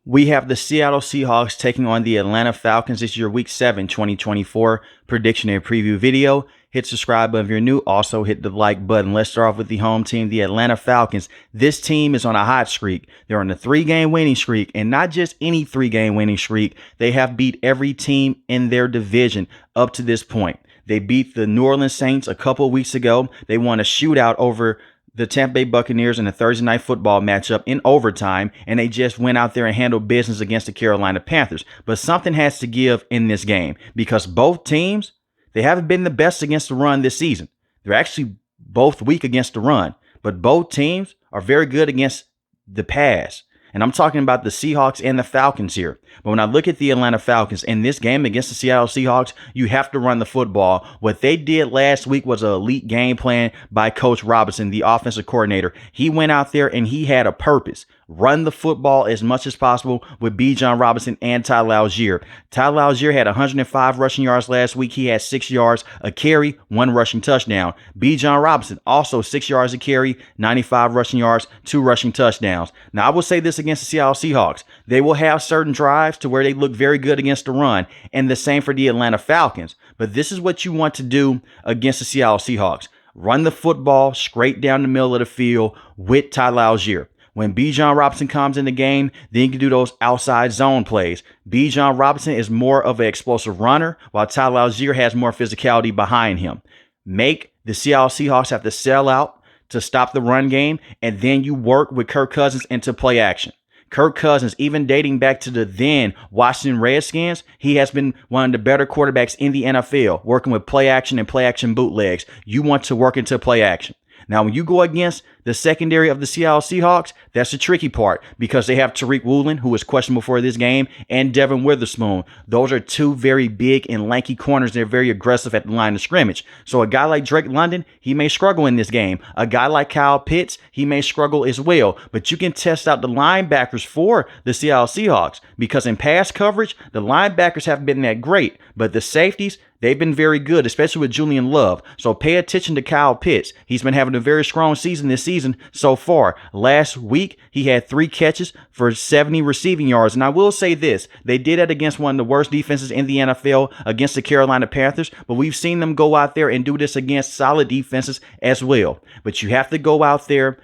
We have the Seattle Seahawks taking on the Atlanta Falcons. This is your Week 7, 2024 prediction and preview video. Hit subscribe if you're new. Also hit the like button. Let's start off with the home team, the Atlanta Falcons. This team is on a hot streak. They're on a 3-game winning streak, and not just any 3-game winning streak. They have beat every team in their division up to this point. They beat the New Orleans Saints a couple of weeks ago. They won a shootout over the Tampa Bay Buccaneers in a Thursday night football matchup in overtime, and they just went out there and handled business against the Carolina Panthers. But something has to give in this game because both teams, they haven't been the best against the run this season. They're actually both weak against the run, but both teams are very good against the pass. And I'm talking about the Seahawks and the Falcons here. But when I look at the Atlanta Falcons in this game against the Seattle Seahawks, you have to run the football. What they did last week was an elite game plan by Coach Robinson, the offensive coordinator. He went out there and he had a purpose. Run the football as much as possible with Bijan Robinson and Tyler Allgeier. Tyler Allgeier had 105 rushing yards last week. He had 6 yards a carry, 1 rushing touchdown. Bijan Robinson also 6 yards a carry, 95 rushing yards, 2 rushing touchdowns. Now, I will say this against the Seattle Seahawks. They will have certain drives to where they look very good against the run, and the same for the Atlanta Falcons. But this is what you want to do against the Seattle Seahawks. Run the football straight down the middle of the field with Tyler Allgeier. When Bijan Robinson comes in the game, then you can do those outside zone plays. Bijan Robinson is more of an explosive runner, while Tyler Allgeier has more physicality behind him. Make the Seattle Seahawks have to sell out to stop the run game, and then you work with Kirk Cousins into play action. Kirk Cousins, even dating back to the then Washington Redskins, he has been one of the better quarterbacks in the NFL, working with play action and play action bootlegs. You want to work into play action. Now, when you go against the secondary of the Seattle Seahawks, that's the tricky part because they have Tariq Woolen, who is questionable for this game, and Devin Witherspoon. Those are two very big and lanky corners. They're very aggressive at the line of scrimmage. So a guy like Drake London, he may struggle in this game. A guy like Kyle Pitts, he may struggle as well. But you can test out the linebackers for the Seattle Seahawks because in pass coverage, the linebackers haven't been that great. But the safeties, they've been very good, especially with Julian Love. So pay attention to Kyle Pitts. He's been having a very strong season this season so far. Last week, he had 3 catches for 70 receiving yards. And I will say this, they did it against one of the worst defenses in the NFL against the Carolina Panthers, but we've seen them go out there and do this against solid defenses as well. But you have to go out there,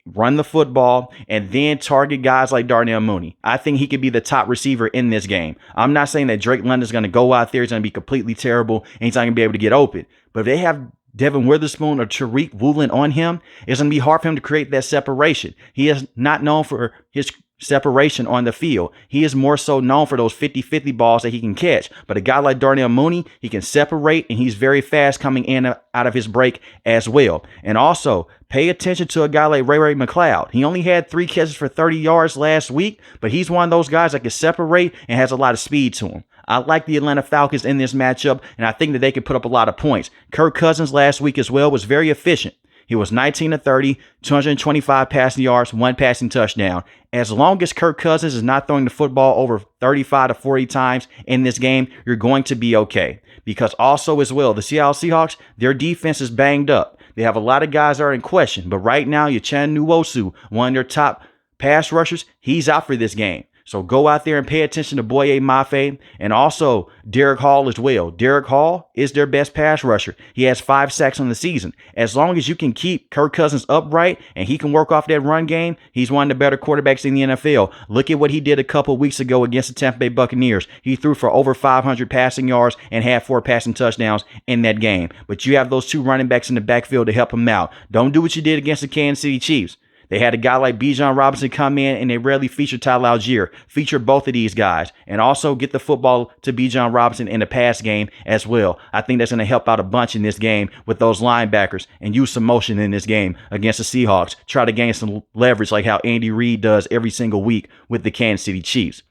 run the football, and then target guys like Darnell Mooney. I think he could be the top receiver in this game. I'm not saying that Drake London is going to go out there, he's going to be completely terrible, and he's not going to be able to get open. But if they have Devin Witherspoon or Tariq Woolen on him, it's going to be hard for him to create that separation. He is not known for his separation on the field. He is more so known for those 50-50 balls that he can catch. But a guy like Darnell Mooney, he can separate, and he's very fast coming in and out of his break as well. And also, pay attention to a guy like Ray McCloud. He only had 3 catches for 30 yards last week, but he's one of those guys that can separate and has a lot of speed to him. I like the Atlanta Falcons in this matchup, and I think that they could put up a lot of points. Kirk Cousins last week as well was very efficient. He was 19 of 30, 225 passing yards, 1 passing touchdown. As long as Kirk Cousins is not throwing the football over 35 to 40 times in this game, you're going to be okay. Because also as well, the Seattle Seahawks, their defense is banged up. They have a lot of guys that are in question. But right now, Uchenna Nwosu, one of their top pass rushers, he's out for this game. So go out there and pay attention to Boye Mafe and also Derek Hall as well. Derek Hall is their best pass rusher. He has 5 sacks on the season. As long as you can keep Kirk Cousins upright and he can work off that run game, he's one of the better quarterbacks in the NFL. Look at what he did a couple weeks ago against the Tampa Bay Buccaneers. He threw for over 500 passing yards and had 4 passing touchdowns in that game. But you have those 2 running backs in the backfield to help him out. Don't do what you did against the Kansas City Chiefs. They had a guy like Bijan Robinson come in, and they rarely featured Tyler Allgeier. Feature both of these guys, and also get the football to Bijan Robinson in the pass game as well. I think that's going to help out a bunch in this game with those linebackers and use some motion in this game against the Seahawks. Try to gain some leverage like how Andy Reid does every single week with the Kansas City Chiefs.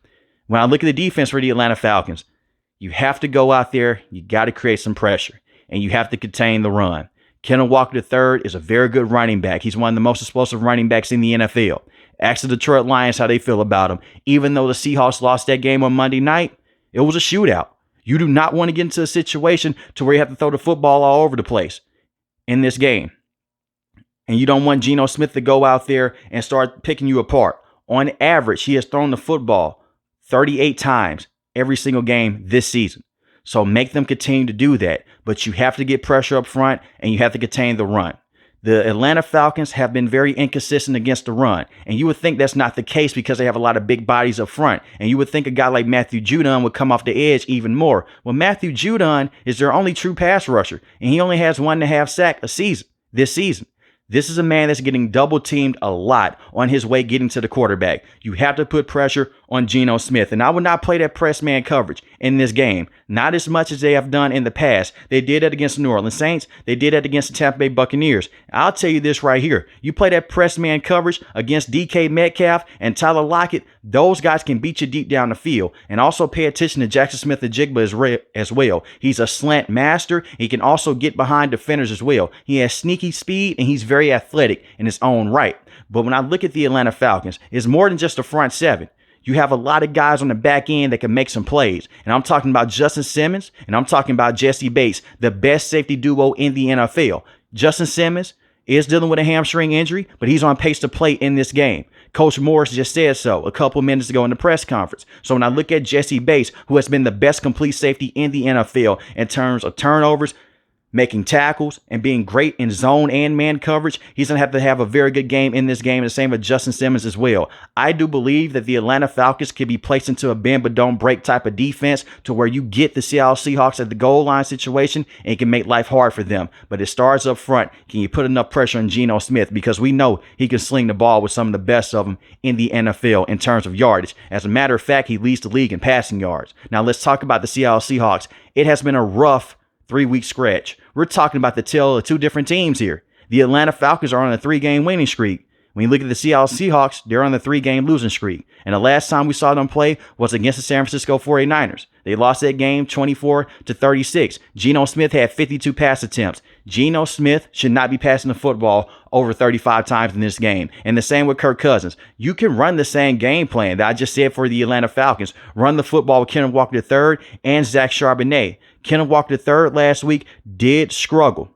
When I look at the defense for the Atlanta Falcons, you have to go out there, you got to create some pressure, and you have to contain the run. Kenneth Walker III is a very good running back. He's one of the most explosive running backs in the NFL. Ask the Detroit Lions how they feel about him. Even though the Seahawks lost that game on Monday night, it was a shootout. You do not want to get into a situation to where you have to throw the football all over the place in this game. And you don't want Geno Smith to go out there and start picking you apart. On average, he has thrown the football 38 times every single game this season. So make them continue to do that. But you have to get pressure up front and you have to contain the run. The Atlanta Falcons have been very inconsistent against the run. And you would think that's not the case because they have a lot of big bodies up front. And you would think a guy like Matthew Judon would come off the edge even more. Well, Matthew Judon is their only true pass rusher. And he only has 1.5 sacks this season. This is a man that's getting double teamed a lot on his way getting to the quarterback. You have to put pressure on Geno Smith. And I would not play that press man coverage in this game. Not as much as they have done in the past. They did that against the New Orleans Saints. They did that against the Tampa Bay Buccaneers. I'll tell you this right here. You play that press man coverage against DK Metcalf and Tyler Lockett, those guys can beat you deep down the field. And also pay attention to Jackson Smith-Njigba as well. He's a slant master. He can also get behind defenders as well. He has sneaky speed and he's very athletic in his own right. But when I look at the Atlanta Falcons, it's more than just a front seven. You have a lot of guys on the back end that can make some plays. And I'm talking about Justin Simmons and I'm talking about Jesse Bates, the best safety duo in the NFL. Justin Simmons is dealing with a hamstring injury, but he's on pace to play in this game. Coach Morris just said so a couple minutes ago in the press conference. So when I look at Jesse Bates, who has been the best complete safety in the NFL in terms of turnovers, making tackles, and being great in zone and man coverage, he's going to have a very good game in this game. The same with Justin Simmons as well. I do believe that the Atlanta Falcons can be placed into a bend but don't break type of defense to where you get the Seattle Seahawks at the goal line situation and it can make life hard for them. But it starts up front. Can you put enough pressure on Geno Smith? Because we know he can sling the ball with some of the best of them in the NFL in terms of yardage. As a matter of fact, he leads the league in passing yards. Now let's talk about the Seattle Seahawks. It has been a rough 3-week stretch. We're talking about the tale of two different teams here. The Atlanta Falcons are on a 3-game winning streak. When you look at the Seattle Seahawks, they're on the 3-game losing streak. And the last time we saw them play was against the San Francisco 49ers. They lost that game 24-36. Geno Smith had 52 pass attempts. Geno Smith should not be passing the football over 35 times in this game. And the same with Kirk Cousins. You can run the same game plan that I just said for the Atlanta Falcons. Run the football with Kenneth Walker III and Zach Charbonnet. Kenneth Walker III last week did struggle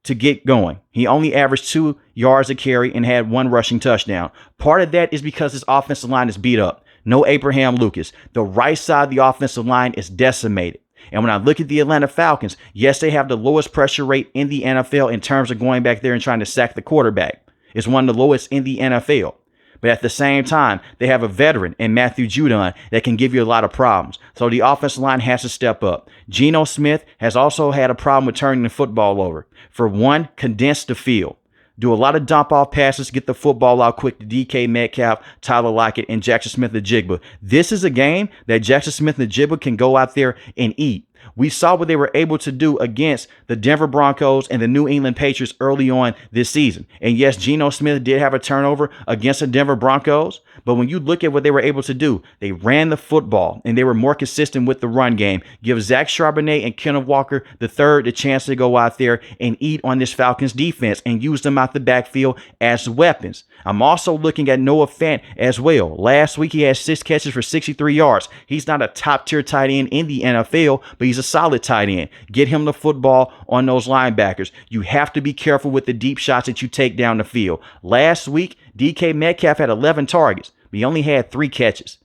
to get going. He only averaged 2 yards a carry and had 1 rushing touchdown. Part of that is because his offensive line is beat up. No Abraham Lucas. The right side of the offensive line is decimated. And when I look at the Atlanta Falcons, yes, they have the lowest pressure rate in the NFL in terms of going back there and trying to sack the quarterback. It's one of the lowest in the NFL. But at the same time, they have a veteran in Matthew Judon that can give you a lot of problems. So the offensive line has to step up. Geno Smith has also had a problem with turning the football over. For one, condense the field. Do a lot of dump off passes, get the football out quick to DK Metcalf, Tyler Lockett, and Jackson Smith-Njigba. This is a game that Jackson Smith-Njigba can go out there and eat. We saw what they were able to do against the Denver Broncos and the New England Patriots early on this season. And yes, Geno Smith did have a turnover against the Denver Broncos. But when you look at what they were able to do, they ran the football and they were more consistent with the run game. Give Zach Charbonnet and Kenneth Walker III the chance to go out there and eat on this Falcons defense and use them out the backfield as weapons. I'm also looking at Noah Fant as well. Last week, he had 6 catches for 63 yards. He's not a top-tier tight end in the NFL, but he's a solid tight end. Get him the football on those linebackers. You have to be careful with the deep shots that you take down the field. Last week, DK Metcalf had 11 targets, but he only had 3 catches.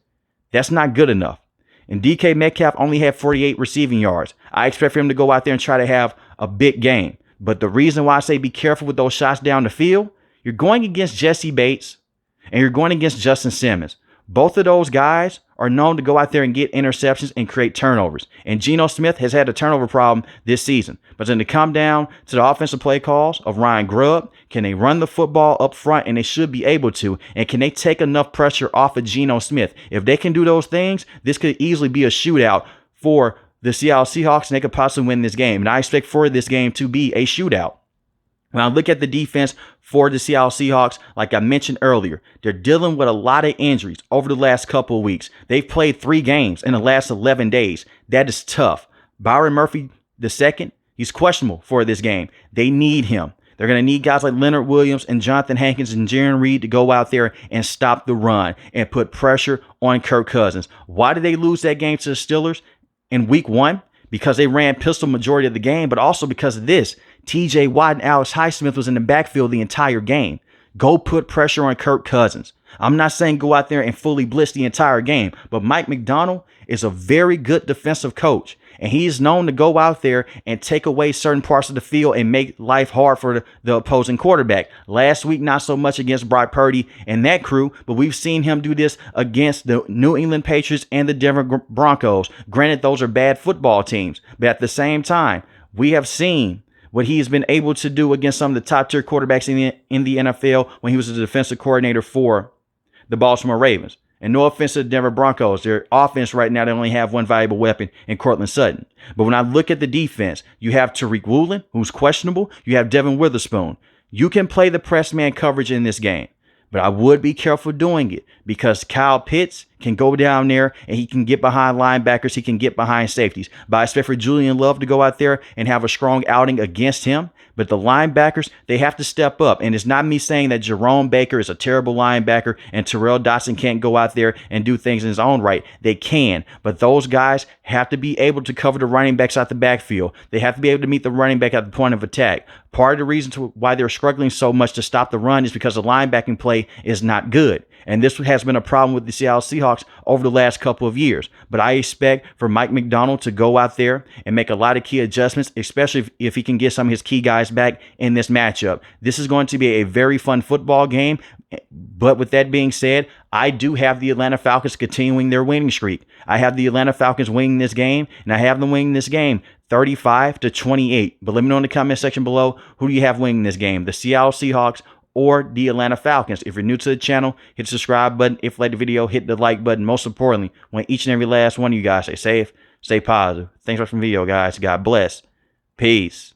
That's not good enough. And DK Metcalf only had 48 receiving yards. I expect for him to go out there and try to have a big game. But the reason why I say be careful with those shots down the field, you're going against Jesse Bates and you're going against Justin Simmons. Both of those guys are known to go out there and get interceptions and create turnovers. And Geno Smith has had a turnover problem this season. But then to come down to the offensive play calls of Ryan Grubb, can they run the football up front? And they should be able to. And can they take enough pressure off of Geno Smith? If they can do those things, this could easily be a shootout for the Seattle Seahawks, and they could possibly win this game. And I expect for this game to be a shootout. When I look at the defense for the Seattle Seahawks, like I mentioned earlier, they're dealing with a lot of injuries over the last couple of weeks. They've played 3 games in the last 11 days. That is tough. Byron Murphy II, he's questionable for this game. They need him. They're going to need guys like Leonard Williams and Jonathan Hankins and Jaron Reed to go out there and stop the run and put pressure on Kirk Cousins. Why did they lose that game to the Steelers in week 1? Because they ran pistol majority of the game, but also because of this. TJ Watt and Alex Highsmith was in the backfield the entire game. Go put pressure on Kirk Cousins. I'm not saying go out there and fully blitz the entire game, but Mike Macdonald is a very good defensive coach. And he's known to go out there and take away certain parts of the field and make life hard for the opposing quarterback. Last week, not so much against Brock Purdy and that crew, but we've seen him do this against the New England Patriots and the Denver Broncos. Granted, those are bad football teams, but at the same time, we have seen what he has been able to do against some of the top tier quarterbacks in the NFL when he was the defensive coordinator for the Baltimore Ravens. And no offense to the Denver Broncos, their offense right now, they only have one valuable weapon in Cortland Sutton. But when I look at the defense, you have Tariq Woolen, who's questionable. You have Devin Witherspoon. You can play the press man coverage in this game, but I would be careful doing it because Kyle Pitts can go down there and he can get behind linebackers. He can get behind safeties. But I expect for Julian Love to go out there and have a strong outing against him. But the linebackers, they have to step up. And it's not me saying that Jerome Baker is a terrible linebacker and Terrell Dotson can't go out there and do things in his own right. They can. But those guys have to be able to cover the running backs out the backfield. They have to be able to meet the running back at the point of attack. Part of the reason why they're struggling so much to stop the run is because the linebacking play is not good. And this has been a problem with the Seattle Seahawks over the last couple of years. But I expect for Mike Macdonald to go out there and make a lot of key adjustments, especially if he can get some of his key guys back in this matchup. This is going to be a very fun football game. But with that being said, I do have the Atlanta Falcons continuing their winning streak. I have the Atlanta Falcons winning this game, and I have them winning this game 35-28. But let me know in the comment section below, who do you have winning this game? The Seattle Seahawks or the Atlanta Falcons? If you're new to the channel, hit the subscribe button. If you like the video, hit the like button. Most importantly, want each and every last one of you guys stay safe, stay positive. Thanks for watching the video, guys. God bless. Peace.